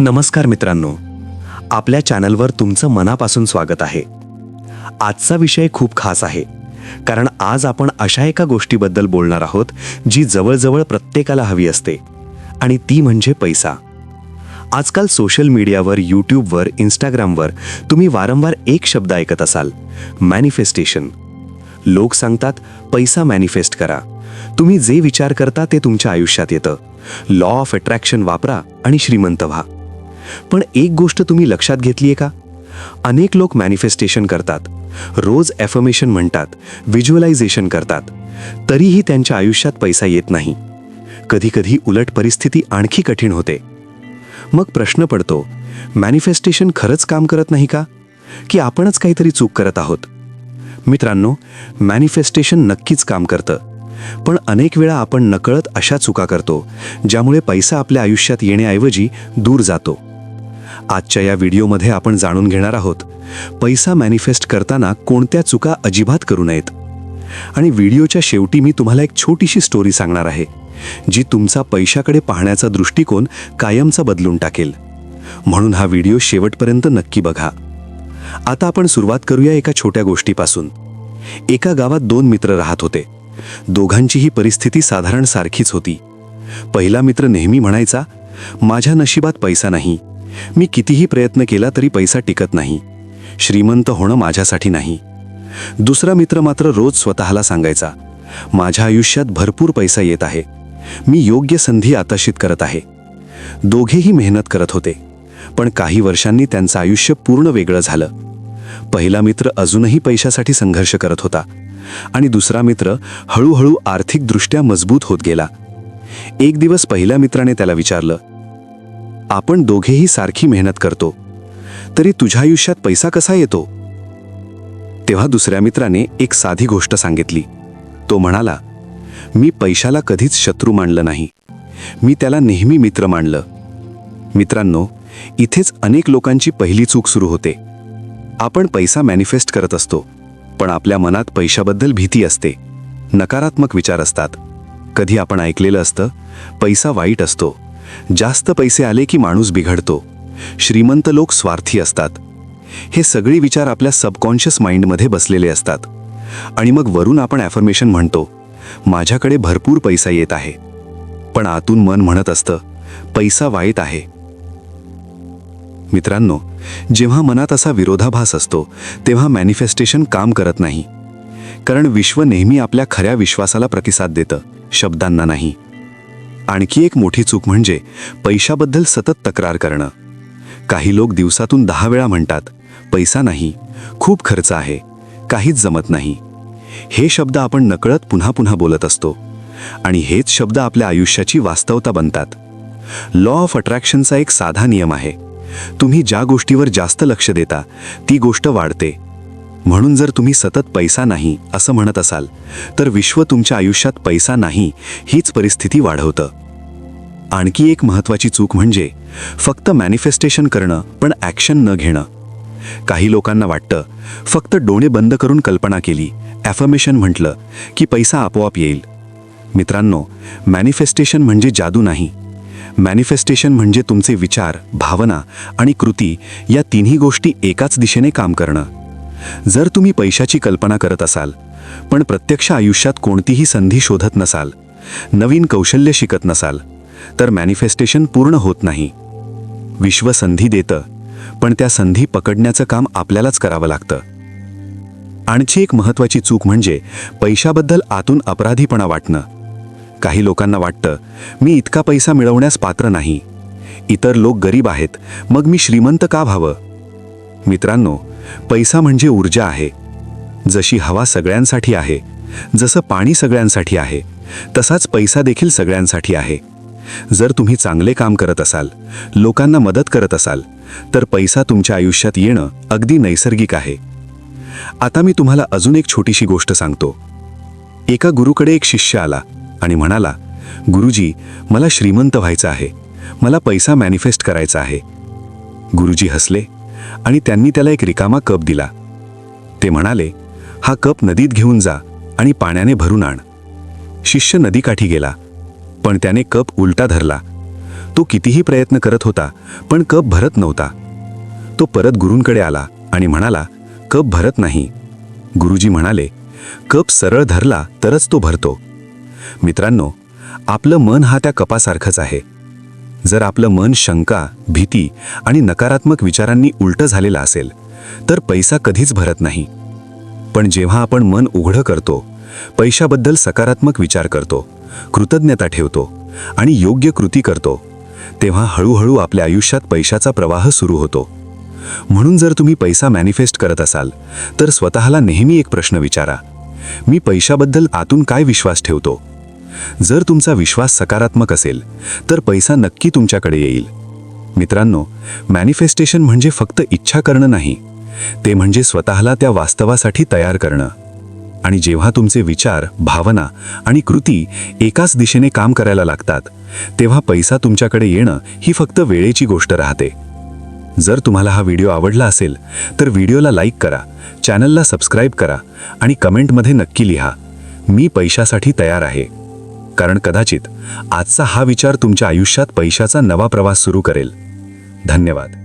नमस्कार मित्रांनो, आपल्या चॅनलवर तुमचं मनापासून स्वागत आहे. आजचा विषय खूप खास आहे, कारण आज आपण अशा एका गोष्टीबद्दल बोलणार आहोत जी जवळजवळ प्रत्येकाला हवी असते, आणि ती म्हणजे पैसा. आजकाल सोशल मीडियावर, यूट्यूबवर, इंस्टाग्रामवर तुम्ही वारंवार एक शब्द ऐकत असाल, मॅनिफेस्टेशन. लोक सांगतात, पैसा मॅनिफेस्ट करा. तुम्ही जे विचार करता ते तुमच्या आयुष्यात येतं. लॉ ऑफ अट्रॅक्शन वापरा आणि श्रीमंत व्हा. पण एक गोष्ट तुम्ही लक्षात घेतलीये का? अनेक लोक मॅनिफेस्टेशन करतात, रोज ॲफर्मेशन म्हणतात, व्हिज्युअलायझेशन करतात, तरीही त्यांच्या आयुष्यात पैसा येत नाही. कधीकधी उलट परिस्थिती आणखी कठीण होते. मग प्रश्न पडतो, मॅनिफेस्टेशन खरंच काम करत नाही का, की आपणच काहीतरी चूक करत आहोत? मित्रांनो, मॅनिफेस्टेशन नक्कीच काम करतं, पण अनेक वेळा आपण नकळत अशा चुका करतो ज्यामुळे पैसा आपल्या आयुष्यात येण्याऐवजी दूर जातो. आजच्या या व्हिडिओमध्ये आपण जाणून घेणार आहोत, पैसा मॅनिफेस्ट करताना कोणत्या चुका अजिबात करू नयेत. आणि व्हिडिओच्या शेवटी मी तुम्हाला एक छोटीशी स्टोरी सांगणार आहे, जी तुमचा पैशाकडे पाहण्याचा दृष्टिकोन कायमचा बदलून टाकेल. म्हणून हा व्हिडिओ शेवटपर्यंत नक्की बघा. आता आपण सुरुवात करूया एका छोट्या गोष्टीपासून. एका गावात दोन मित्र राहत होते. दोघांचीही परिस्थिती साधारण सारखीच होती. पहिला मित्र नेहमी म्हणायचा, माझ्या नशिबात पैसा नाही, मी कितीही प्रयत्न केला तरी पैसा टिकत नाही, श्रीमंत होणं माझ्यासाठी नाही. दुसरा मित्र मात्र रोज स्वतःला सांगायचा, माझ्या आयुष्यात भरपूर पैसा येत आहे, मी योग्य संधी आकर्षित करत आहे. दोघेही मेहनत करत होते, पण काही वर्षांनी त्यांचं आयुष्य पूर्ण वेगळं झालं. पहिला मित्र अजूनही पैशासाठी संघर्ष करत होता, आणि दुसरा मित्र हळूहळू आर्थिकदृष्ट्या मजबूत होत गेला. एक दिवस पहिल्या मित्राने त्याला विचारलं, आपण दोघेही सारखी मेहनत करतो, तरी तुझ्या आयुष्यात पैसा कसा येतो? तेव्हा दुसऱ्या मित्राने एक साधी गोष्ट सांगितली. तो म्हणाला, मी पैशाला कधीच शत्रू मानलं नाही, मी त्याला नेहमी मित्र मानलं. मित्रांनो, इथेच अनेक लोकांची पहिली चूक सुरू होते. आपण पैसा मॅनिफेस्ट करत असतो, पण आपल्या मनात पैशाबद्दल भीती असते, नकारात्मक विचार असतात. कधी आपण ऐकलेलं असतं, पैसा वाईट असतो, जास्त पैसे आले की माणूस बिघडतो, श्रीमंत लोक स्वार्थी असतात. हे सगळे विचार आपल्या सबकॉन्शियस माइंडमध्ये बसलेले असतात. आणि मग वरून आपण ॲफर्मेशन म्हणतो, माझ्याकडे भरपूर पैसा येत आहे, पण आतून मन म्हणत असतं, पैसा वाईट आहे. मित्रांनो, जेव्हा मनात असा विरोधाभास असतो तेव्हा मॅनिफेस्टेशन काम करत नाही. कारण विश्व नेहमी आपल्या खऱ्या विश्वासाला प्रतिसाद देतं, शब्दांना नाही. आणखी एक मोठी चूक म्हणजे पैशाबद्दल सतत तक्रार करणं. काही लोक दिवसातून 10 वेळा म्हणतात, पैसा नाही, खूप खर्च आहे, काहीच जमत नाही. हे शब्द आपण नकळत पुन्हा पुन्हा बोलत असतो, आणि हेच शब्द आपल्या आयुष्याची वास्तवता बनतात. लॉ ऑफ अट्रॅक्शनचा एक साधा नियम आहे, तुम्ही ज्या गोष्टीवर जास्त लक्ष देता ती गोष्ट वाढते. म्हणून जर तुम्ही सतत पैसा नाही असं म्हणत असाल, तर विश्व तुमच्या आयुष्यात पैसा नाही हीच परिस्थिती वाढवतं. आणखी एक महत्त्वाची चूक म्हणजे फक्त मॅनिफेस्टेशन करणं पण ॲक्शन न घेणं. काही लोकांना वाटतं, फक्त डोळे बंद करून कल्पना केली, ॲफर्मेशन म्हटलं की पैसा आपोआप येईल. मित्रांनो, मॅनिफेस्टेशन म्हणजे जादू नाही. मॅनिफेस्टेशन म्हणजे तुमचे विचार, भावना आणि कृती या तिन्ही गोष्टी एकाच दिशेने काम करणं. जर तुम्ही पैशाची कल्पना करत असाल, पण प्रत्यक्ष आयुष्यात कोणतीही संधी शोधत नसाल, नवीन कौशल्य शिकत नसाल, तर मॅनिफेस्टेशन पूर्ण होत नाही. विश्व संधी देतं, पण त्या संधी पकडण्याचं काम आपल्यालाच करावं लागतं. आणखी एक महत्त्वाची चूक म्हणजे पैशाबद्दल आतून अपराधीपणा वाटणं. काही लोकांना वाटतं, मी इतका पैसा मिळवण्यास पात्र नाही, इतर लोक गरीब आहेत, मग मी श्रीमंत का व्हावं? मित्रांनो, पैसा म्हणजे ऊर्जा आहे. जशी हवा सगळ्यांसाठी आहे, जसं पाणी सगळ्यांसाठी आहे, तसाच पैसा देखील सगळ्यांसाठी आहे. जर तुम्ही चांगले काम करत असाल, लोकांना मदत करत असाल, तर पैसा तुमच्या आयुष्यात येणं अगदी नैसर्गिक आहे. आता मी तुम्हाला अजून एक छोटीशी गोष्ट सांगतो. एका गुरुकडे एक शिष्य आला आणि म्हणाला, गुरुजी, मला श्रीमंत व्हायचं आहे, मला पैसा मॅनिफेस्ट करायचा आहे. गुरुजी हसले आणि त्यांनी त्याला एक रिकामा कप दिला. ते म्हणाले, हा कप नदीत घेऊन जा आणि पाण्याने भरून आण. शिष्य नदीकाठी गेला, पण त्याने कप उलटा धरला. तो कितीही प्रयत्न करत होता, पण कप भरत नव्हता. तो परत गुरूंकडे आला आणि म्हणाला, कप भरत नाही. गुरुजी म्हणाले, कप सरळ धरला तरच तो भरतो. मित्रांनो, आपलं मन हा त्या कपासारखंच आहे. जर आपलं मन शंका, भीती आणि नकारात्मक विचारांनी उलटं झालेलं असेल तर पैसा कधीच भरत नाही. पण जेव्हा आपण मन उघडं करतो, पैशाबद्दल सकारात्मक विचार करतो, कृतज्ञता ठेवतो आणि योग्य कृती करतो, तेव्हा हळूहळू आपल्या आयुष्यात पैशाचा प्रवाह सुरू होतो. म्हणून जर तुम्ही पैसा मॅनिफेस्ट करत असाल तर स्वतःला नेहमी एक प्रश्न विचारा, मी पैशाबद्दल आतून काय विश्वास ठेवतो? जर तुमचा विश्वास सकारात्मक असेल तर पैसा नक्की तुमच्याकडे येईल. मित्रांनो, मॅनिफेस्टेशन म्हणजे फक्त इच्छा करणं नाही, ते म्हणजे स्वतःला त्या वास्तवासाठी तयार करणं. आणि जेव्हा तुमचे विचार, भावना आणि कृती एकाच दिशेने काम करायला लागतात, तेव्हा पैसा तुमच्याकडे येणं ही फक्त वेळेची गोष्ट राहते. जर तुम्हाला हा व्हिडिओ आवडला असेल तर व्हिडिओला लाईक करा, चॅनलला सबस्क्राईब करा आणि कमेंटमध्ये नक्की लिहा, मी पैशासाठी तयार आहे. कारण कदाचित आजचा हा विचार तुमच्या आयुष्यात पैशाचा नवा प्रवास सुरू करेल. धन्यवाद.